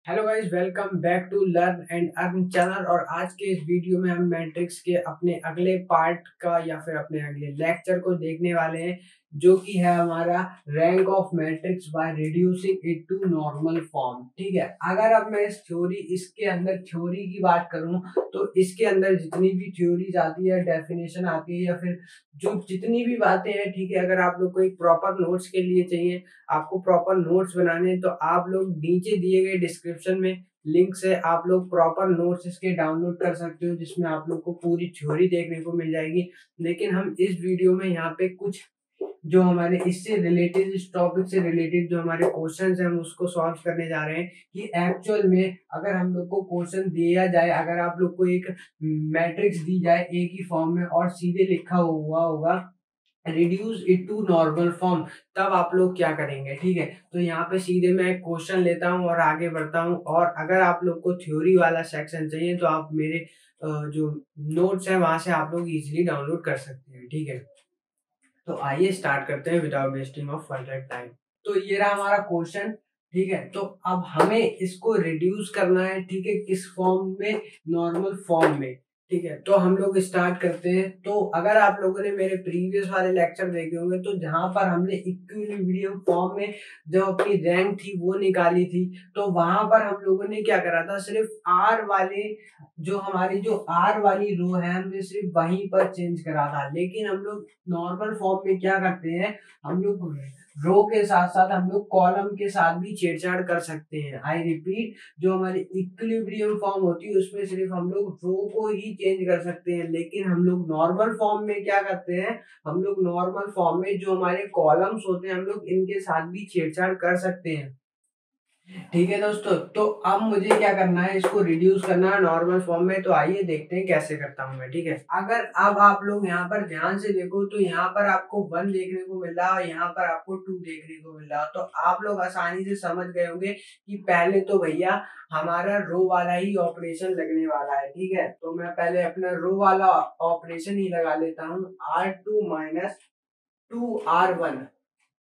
Hello guys, welcome back to learn and earn channel. और आज के इस वीडियो में हम मैट्रिक्स के अपने अगले पार्ट का या फिर अपने अगले लेक्चर को देखने वाले हैं, जो कि है हमारा rank of matrix by reducing it to normal form. ठीक है, अगर अब मैं इसके अंदर थ्योरी की बात करूं तो इसके अंदर जितनी भी थ्योरीज आती है, डेफिनेशन आती है या फिर जो जितनी भी बातें हैं, ठीक है, अगर आप लोग को एक प्रॉपर नोट्स के लिए चाहिए, आपको प्रॉपर नोट्स बनाने हैं, तो आप लोग नीचे दिए गए डिस्क्रिप्शन में लिंक से आप लोग प्रॉपर नोट्स इसके डाउनलोड कर सकते हो, जिसमें आप लोग को पूरी थ्योरी देखने को मिल जाएगी। लेकिन हम इस वीडियो में यहाँ पे कुछ जो हमारे इससे रिलेटेड, इस टॉपिक से रिलेटेड जो हमारे क्वेश्चंस हैं, हम उसको सॉल्व करने जा रहे हैं कि एक्चुअल में अगर हम लोग को क्वेश्चन दिया जाए, अगर आप लोग को एक मैट्रिक्स दी जाए एक ही फॉर्म में और सीधे लिखा हुआ होगा reduce it to normal form, तब आप लोग क्या करेंगे। ठीक है, तो यहाँ पे सीधे मैं एक क्वेश्चन लेता हूँ और आगे बढ़ता हूँ। और अगर आप लोग को थ्योरी वाला सेक्शन चाहिए तो आप मेरे जो नोट्स है वहां से आप लोग इजीली डाउनलोड कर सकते हैं। ठीक है, तो आइए स्टार्ट करते हैं without wasting of further time. तो ये रहा हमारा क्वेश्चन। ठीक है, तो अब हमें इसको रिड्यूस करना है। ठीक है, किस फॉर्म में? नॉर्मल फॉर्म में। ठीक है, तो हम लोग स्टार्ट करते हैं। तो अगर आप लोगों ने मेरे प्रीवियस वाले लेक्चर देखे होंगे तो जहां पर हमने इक्विलिब्रियम फॉर्म में जो अपनी रैंक थी वो निकाली थी, तो वहां पर हम लोगों ने क्या करा था, सिर्फ आर वाले जो हमारी जो आर वाली रो है हमने सिर्फ वहीं पर चेंज करा था। लेकिन हम लोग नॉर्मल फॉर्म में क्या करते हैं, हम लोग रो के साथ साथ हम लोग कॉलम के साथ भी छेड़छाड़ कर सकते हैं। आई रिपीट, जो हमारी इक्विलिब्रियम फॉर्म होती है उसमें सिर्फ हम लोग रो को ही चेंज कर सकते हैं। लेकिन हम लोग नॉर्मल फॉर्म में क्या करते हैं, हम लोग नॉर्मल फॉर्म में जो हमारे कॉलम्स होते हैं हम लोग इनके साथ भी छेड़छाड़ कर सकते हैं। ठीक है दोस्तों, तो अब मुझे क्या करना है, इसको रिड्यूस करना है नॉर्मल फॉर्म में। तो आइए देखते हैं कैसे करता हूं मैं। ठीक है, अगर अब आप लोग यहाँ पर ध्यान से देखो तो यहाँ पर आपको 1 देखने को मिल रहा है और यहाँ पर आपको 2 देखने को मिल रहा है। तो आप लोग आसानी से समझ गए होंगे कि पहले तो भैया हमारा रो वाला ही ऑपरेशन लगने वाला है। ठीक है, तो मैं पहले अपना रो वाला ऑपरेशन ही लगा लेता हूँ, R2 माइनस 2R1।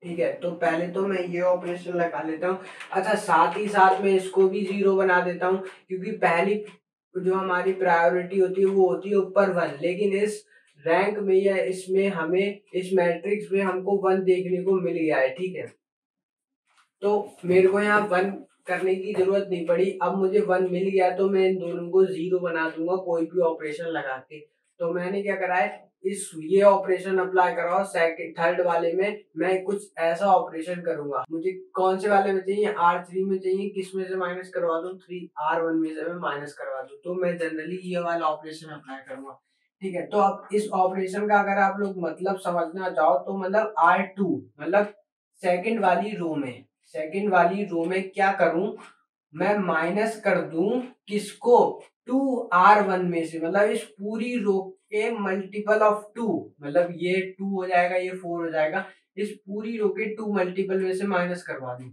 ठीक है, तो पहले तो मैं ये ऑपरेशन लगा लेता हूँ। अच्छा, साथ ही साथ में इसको भी 0 बना देता हूँ, क्योंकि पहली जो हमारी प्रायोरिटी होती है वो होती है ऊपर 1। लेकिन इस रैंक में या इसमें हमें इस मैट्रिक्स में हमको 1 देखने को मिल गया है। ठीक है, तो मेरे को यहाँ 1 करने की जरूरत नहीं पड़ी। अब मुझे 1 मिल गया तो मैं इन दोनों को 0 बना दूंगा कोई भी ऑपरेशन लगा के। तो मैंने क्या करा है, इस ये ऑपरेशन अप्लाई कराओ। सेकंड थर्ड वाले में मैं कुछ ऐसा ऑपरेशन करूंगा। मुझे कौन से वाले में चाहिए, R3 में चाहिए। किस में से माइनस करवा दूं, 3R1 में से मैं माइनस करवा दूं। तो मैं जनरली ये वाला ऑपरेशन अप्लाई करूंगा। ठीक है, तो अब इस ऑपरेशन का अगर आप लोग मतलब समझना चाहो तो मतलब R2 मतलब सेकंड वाली रो में क्या करूं, मैं माइनस कर दूं किसको, 2R1 में से। मतलब इस पूरी रो के मल्टीपल ऑफ 2, मतलब ये 2 हो जाएगा, ये 4 हो जाएगा। इस पूरी रो के 2 मल्टीपल में से माइनस करवा दूं।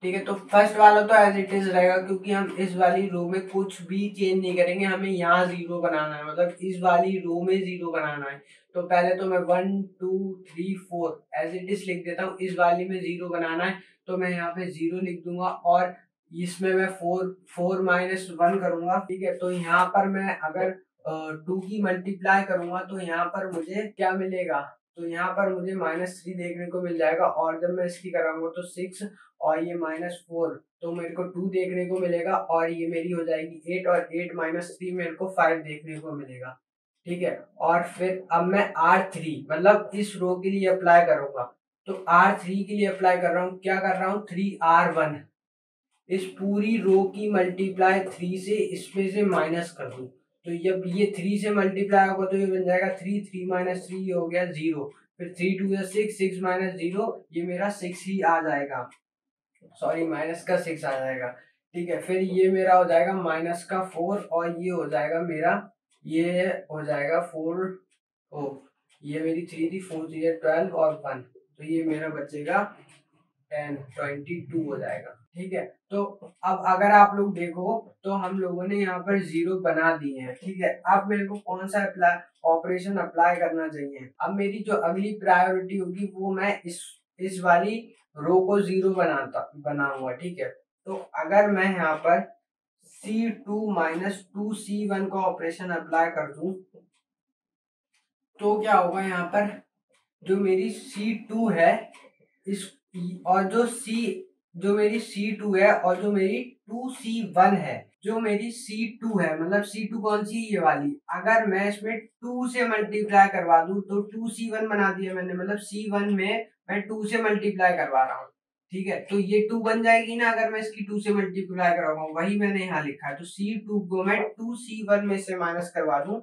ठीक है, तो फर्स्ट वाला तो एज इट इज रहेगा, क्योंकि हम इस वाली रो में कुछ भी चेंज नहीं करेंगे। हमें यहाँ 0 बनाना है, मतलब इस वाली रो में 0 बनाना है। तो पहले तो मैं 1 2 3 4 एज इट इज लिख देता हूँ। इस वाली में 0 बनाना है तो मैं यहाँ पे 0 लिख दूंगा, और इसमें मैं 4 माइनस 1 करूंगा। ठीक है, तो यहाँ पर मैं अगर 2 की मल्टीप्लाई करूंगा तो यहाँ पर मुझे क्या मिलेगा, तो यहाँ पर मुझे -3 देखने को मिल जाएगा। और जब मैं इसकी कराऊंगा तो 6 और ये -4, तो मेरे को 2 देखने को मिलेगा। और ये मेरी हो जाएगी 8, और 8 माइनस 3 मेरे को 5 देखने को मिलेगा। ठीक है, और फिर अब मैं R3 मतलब इस रो के लिए अप्लाई करूंगा। तो R3 के लिए अप्लाई कर रहा हूँ, क्या कर रहा हूँ, 3R1 इस पूरी रो की मल्टीप्लाई 3 से इसमें से माइनस कर दूं। तो जब ये 3 से मल्टीप्लाई होगा तो ये बन जाएगा 3, 3 माइनस 3 ये हो गया 0। फिर 3 2 6, 6 माइनस 0 ये मेरा 6 ही आ जाएगा, सॉरी माइनस का 6 आ जाएगा। ठीक है, फिर ये मेरा हो जाएगा माइनस का 4, और ये हो जाएगा मेरा, ये हो जाएगा 4। ओ, ये मेरी 3 थी, 4 थी 12 और 1, तो ये मेरा बचेगा 10, 22 हो जाएगा। ठीक है, तो अब अगर आप लोग देखो तो हम लोगों ने यहाँ पर 0 बना दिए हैं। ठीक है, अब मेरे को कौन सा ऑपरेशन अप्लाई करना चाहिए। अब मेरी जो अगली प्रायोरिटी होगी वो मैं इस वाली रो को 0 बनाऊंगा। ठीक है, तो अगर मैं यहाँ पर C2 माइनस 2C1 का ऑपरेशन अप्लाई कर दूं तो क्या होगा, यहाँ पर जो मेरी C2 है इस और जो मेरी C2 है और जो मेरी 2C1 है, जो मेरी C2 है मतलब C2 कौन सी, ये वाली, अगर मैं इसमें 2 से मल्टीप्लाई करवा दूं तो 2C1 बना दिया मैंने, मतलब C1 में मैं 2 से मल्टीप्लाई करवा रहा हूँ। ठीक है, तो ये 2 बन जाएगी ना अगर मैं इसकी 2 से मल्टीप्लाई करवाऊँ, वही मैंने यहाँ लिखा है। तो C2 को मैं 2C1 में से माइनस करवा दूं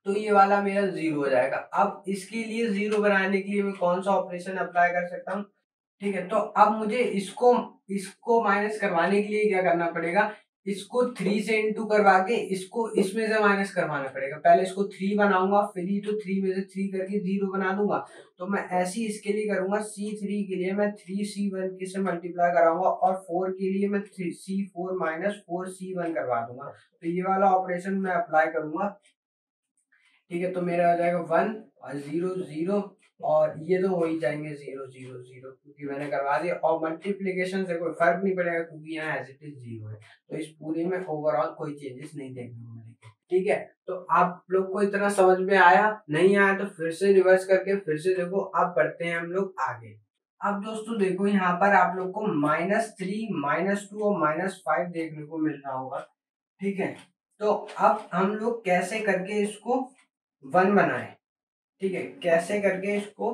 तो ये वाला मेरा 0 हो जाएगा। अब इसके लिए 0 बनाने के लिए मैं कौन सा ऑपरेशन अप्लाई कर सकता हूँ? ठीक है, तो अब मुझे इसको माइनस करवाने के लिए क्या करना पड़ेगा, इसको 3 से इंटू करवा के इसको इसमें से माइनस करवाना पड़ेगा। पहले इसको 3 बनाऊंगा, फिर ही तो 3 में से 3 करके 0 बना दूंगा। तो मैं ऐसे ही इसके लिए करूंगा, C3 के लिए मैं 3C1 से मल्टीप्लाई कराऊंगा और 4 के लिए मैं C4 माइनस 4C1 करवा दूंगा। तो ये वाला ऑपरेशन मैं अप्लाई करूंगा। ठीक है, तो मेरा आ जाएगा 1 और 0 0 और ये तो हो ही जाएंगे 0 0 0 क्योंकि मैंने करवा दिया। और मल्टीप्लीकेशन से कोई फर्क नहीं पड़ेगा क्योंकि यहाँ एज इट इज 0 है, तो इस पूरे में ओवरऑल कोई चेंजेस नहीं देखने को मिलेंगे। ठीक है, तो आप लोग को इतना समझ में आया, नहीं आया तो फिर से रिवर्स करके फिर से देखो। अब बढ़ते हैं हम लोग आगे। अब दोस्तों देखो, यहाँ पर आप लोग को -3 -2 और -5 देखने को मिल रहा होगा। ठीक है, तो अब हम लोग कैसे करके इसको 1 बनाए। ठीक है, कैसे करके इसको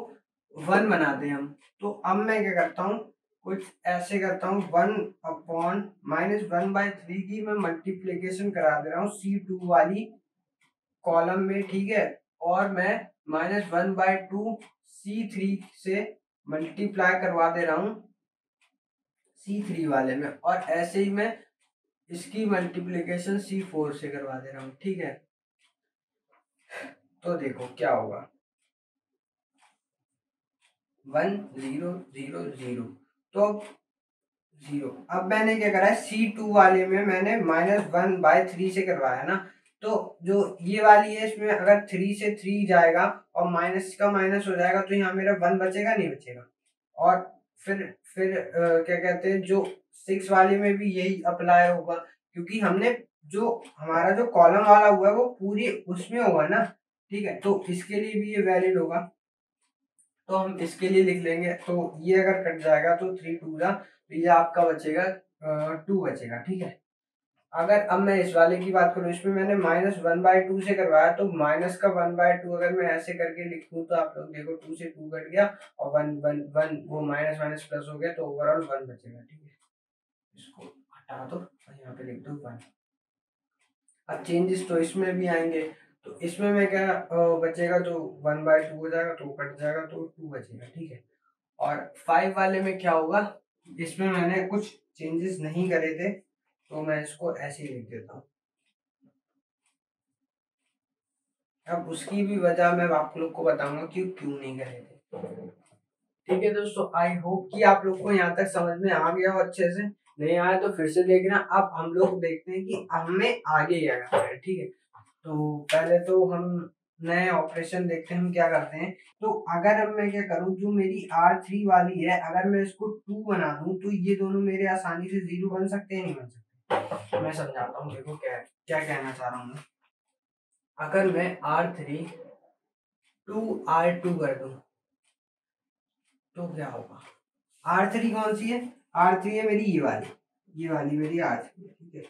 1 बनाते हैं हम। तो अब मैं क्या करता हूँ, कुछ ऐसे करता हूँ, 1 अपॉन -1/3 की मैं मल्टीप्लीकेशन करा दे रहा हूँ C2 वाली कॉलम में। ठीक है, और मैं -1/2 C3 से मल्टीप्लाई करवा दे रहा हूँ C3 वाले में, और ऐसे ही मैं इसकी मल्टीप्लीकेशन C4 से करवा दे रहा हूँ। ठीक है, तो देखो क्या होगा, 1 0 0 0, तो 0। अब मैंने क्या करा है, C2 वाले में मैंने -1/3 से करवाया ना, तो जो ये वाली है इसमें अगर 3 से 3 जाएगा और माइनस का माइनस हो जाएगा तो यहाँ मेरा 1 बचेगा, नहीं बचेगा। और फिर क्या कहते हैं, जो 6 वाले में भी यही अप्लाई होगा क्योंकि हमने जो हमारा जो कॉलम वाला हुआ है वो पूरी उसमें हुआ ना। ठीक है, तो इसके लिए भी ये वैलिड होगा। तो हम इसके लिए लिख लेंगे, तो ये अगर कट जाएगा तो 3 2 जा, तो ये आपका बचेगा 2 बचेगा। ठीक है, अगर अब मैं इस वाले की बात करूँ, इसमें मैंने -1/2 से करवाया, तो माइनस का 1/2 अगर मैं ऐसे करके लिखूँ तो आप लोग देखो 2 से 2 कट गया और 1 1 1 वो माइनस माइनस प्लस हो गया, तो ओवरऑल 1 बचेगा। ठीक है, इसको हटा दो और यहाँ पे लिख दो 1। अब चेंजेस तो इसमें भी आएंगे, तो इसमें मैं क्या बचेगा, जो 1/2 हो जाएगा तो कट जाएगा तो 2 बचेगा। ठीक है, और 5 वाले में क्या होगा, इसमें मैंने कुछ चेंजेस नहीं करे थे तो मैं इसको ऐसे ही लिख देता हूँ। अब उसकी भी वजह मैं आप लोग को बताऊंगा कि क्यों नहीं करे थे। ठीक है दोस्तों, आई होप कि आप लोग को यहाँ तक समझ में आ गया हो अच्छे से। नहीं आया तो फिर से देखना। अब हम लोग देखते हैं कि हमें आगे क्या करना है। ठीक है, तो पहले तो हम नए ऑपरेशन देखते हैं हम क्या करते हैं। तो अगर अब मैं क्या करूं, जो मेरी R3 वाली है अगर मैं इसको 2 बना दूं तो ये दोनों मेरे आसानी से 0 बन सकते हैं, नहीं बन सकते। मैं समझाता हूँ, देखो क्या क्या कहना चाह रहा हूँ मैं। अगर मैं R3 2R2 कर दूं तो क्या होगा, R3 कौन सी है, R3 है मेरी ये वाली मेरी R3 है। ठीक है,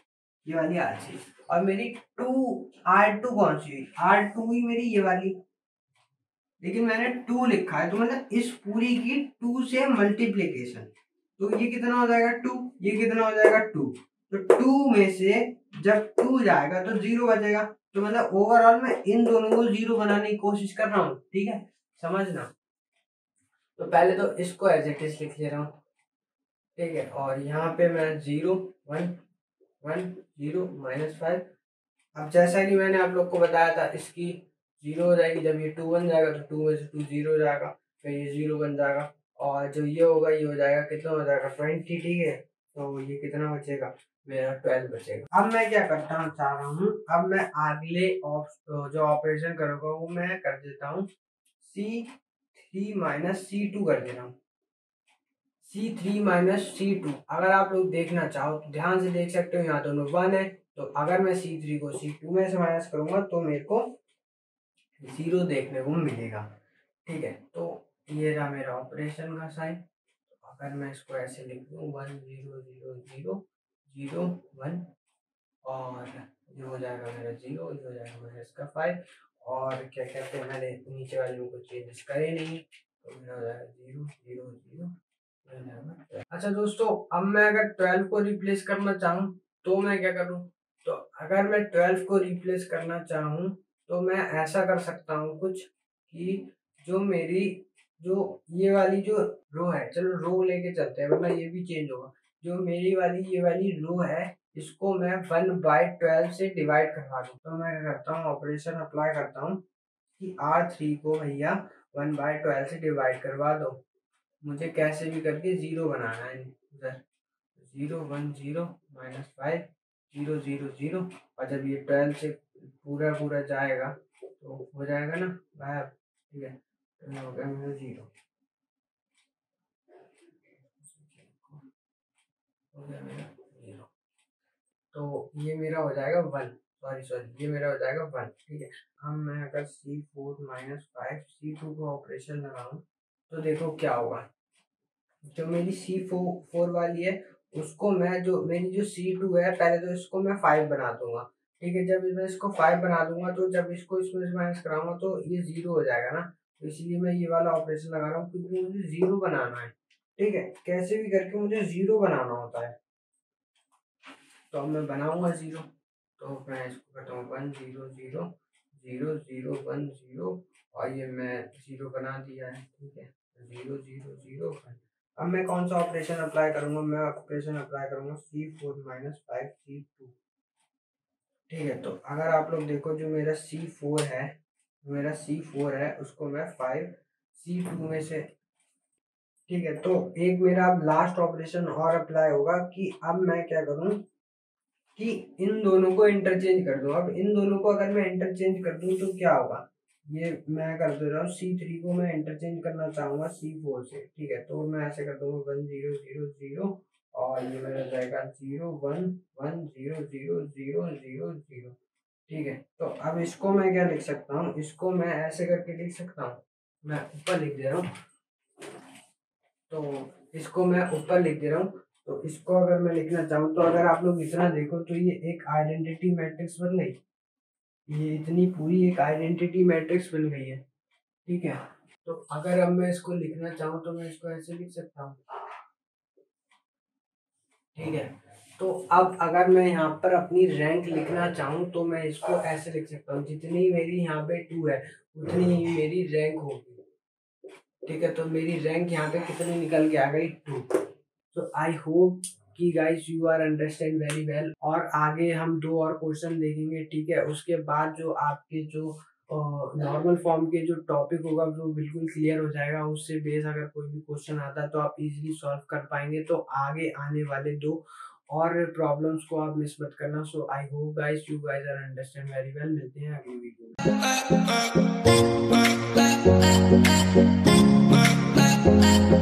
ये वाली R3 और मेरी 2R2 कौन सी हुई, R2 ही मेरी ये वाली, लेकिन मैंने 2 लिखा है तो मतलब इस पूरी की 2 से मल्टीप्लीकेशन, तो ये कितना हो जाएगा 2, ये कितना हो जाएगा 2, तो 2 में से जब 2 जाएगा तो 0 बचेगा। तो मतलब ओवरऑल मैं इन दोनों को 0 बनाने की कोशिश कर रहा हूँ। ठीक है, समझना। तो पहले तो इसको एज इट इज लिख ले रहा हूँ। ठीक है, और यहाँ पे मैं 0 1 1 0 -5। अब जैसा कि मैंने आप लोग को बताया था, इसकी 0 हो जाएगी, जब ये 2 बन जाएगा तो 2 में से 2 0 हो जाएगा, फिर ये 0 बन जाएगा, और जो ये होगा ये हो जाएगा, कितना हो जाएगा 20। ठीक है, तो ये कितना बचेगा, मेरा 12 बचेगा। अब मैं क्या करता चाह रहा हूँ, अब मैं अगले जो ऑपरेशन करूँगा वो मैं कर देता हूँ C3 - C2 कर दे रहा हूँ। C3 minus C2। अगर आप लोग देखना चाहो तो ध्यान से देख सकते हो, यहाँ दोनों 1 है, तो अगर मैं C3 को C2 में से माइनस करूंगा तो मेरे को 0 देखने को मिलेगा। ठीक है, तो ये रहा मेरा ऑपरेशन का साइन। तो अगर मैं इसको ऐसे लिख दूँ 1 0 0 0 0 1, और ये हो जाएगा मेरा 0, ये हो जाएगा मेरा इसका 5, और क्या कहते हैं, मैंने नीचे वाले में कुछ चेंजेस करे नहीं, तो मेरा हो जाएगा 0 0 0। अच्छा दोस्तों, अब मैं अगर 12 को रिप्लेस करना चाहूँ तो मैं क्या करूँ? तो अगर मैं 12 को रिप्लेस करना चाहूँ तो मैं ऐसा कर सकता हूँ कुछ, कि जो मेरी जो ये वाली जो रो है, चलो रो लेके चलते हैं वरना ये भी चेंज होगा। जो मेरी वाली ये वाली रो है, इसको मैं 1/12 से डिवाइड करवा दूँ। तो मैं क्या करता हूँ, ऑपरेशन अप्लाई करता हूँ कि R3 को भैया 1/12 से डिवाइड करवा दो। मुझे कैसे भी करके 0 बनाना है इधर। 0 1 0 -5 0 0 0, और जब ये 12 से पूरा पूरा जाएगा तो हो जाएगा ना गायब। ठीक है, तो ये हो गया मेरा 0, हो गया मेरा 0। तो ये मेरा हो जाएगा 1, सॉरी ये मेरा हो जाएगा 1। ठीक है, अब मैं अगर C4 -5 C2 को ऑपरेशन लगाऊं तो देखो क्या होगा। जो मेरी C4 वाली है, उसको मैं, जो मेरी जो C2 है, पहले तो इसको मैं 5 बना दूंगा। ठीक है, जब मैं इसको 5 बना दूंगा तो जब इसको इसमें से माइनस कराऊंगा तो ये 0 हो जाएगा ना। तो इसीलिए मैं ये वाला ऑपरेशन लगा रहा हूँ, क्योंकि मुझे 0 बनाना है। ठीक है, कैसे भी करके मुझे 0 बनाना होता है। तो अब मैं बनाऊंगा 0। तो मैं इसको करता हूँ 1 0 0 0 0 1 0, और ये मैं 0 बना दिया है। ठीक है, 0 0 0 1। अब मैं कौन सा ऑपरेशन अप्लाई करूंगा? मैं ऑपरेशन अप्लाई करूंगा C4 -5 C2। ठीक है, तो अगर आप लोग देखो, जो मेरा C4 है उसको मैं 5 C2 में से, ठीक है, तो एक मेरा अब लास्ट ऑपरेशन और अप्लाई होगा कि अब मैं क्या करूं कि इन दोनों को इंटरचेंज कर दूं। अब इन दोनों को अगर मैं इंटरचेंज कर दूं तो क्या होगा? ये मैं कर दे रहा हूँ, C3 को मैं इंटरचेंज करना चाहूंगा C4 से। ठीक है, तो मैं ऐसे कर दूंगा 1 0 0 0, और ये मेरा जाएगा 0 1 1 0 0 0 0 0। ठीक है, तो अब इसको मैं क्या लिख सकता हूँ? इसको मैं ऐसे करके लिख सकता हूँ, मैं ऊपर लिख दे रहा हूँ। तो इसको मैं ऊपर लिख दे रहा हूँ। तो इसको अगर मैं लिखना चाहूँ, तो अगर आप लोग इतना देखो तो ये एक आइडेंटिटी मैट्रिक्स बन गई। ये इतनी पूरी एक आइडेंटिटी मैट्रिक्स बन गई है। ठीक है, तो अगर अब मैं इसको लिखना चाहूँ तो मैं इसको ऐसे लिख सकता हूँ। ठीक है, तो अब अगर मैं यहाँ पर अपनी रैंक लिखना चाहूँ तो मैं इसको ऐसे लिख सकता हूँ, जितनी मेरी यहाँ पे 2 है उतनी ही मेरी रैंक होगी। ठीक है, तो मेरी रैंक यहाँ पे कितनी निकल के आ गई? 2। तो आई होप कि guys you are understand very well, और आगे हम 2 और क्वेश्चन देखेंगे। ठीक है, उसके बाद जो आपके जो नॉर्मल फॉर्म के जो टॉपिक होगा वो बिल्कुल क्लियर हो जाएगा। उससे बेस अगर कोई भी क्वेश्चन आता है तो आप इजीली सॉल्व कर पाएंगे। तो आगे आने वाले 2 और प्रॉब्लम्स को आप मिस मत करना। So I hope guys you guys are understand very well. मिलते हैं अगली वीडियो में।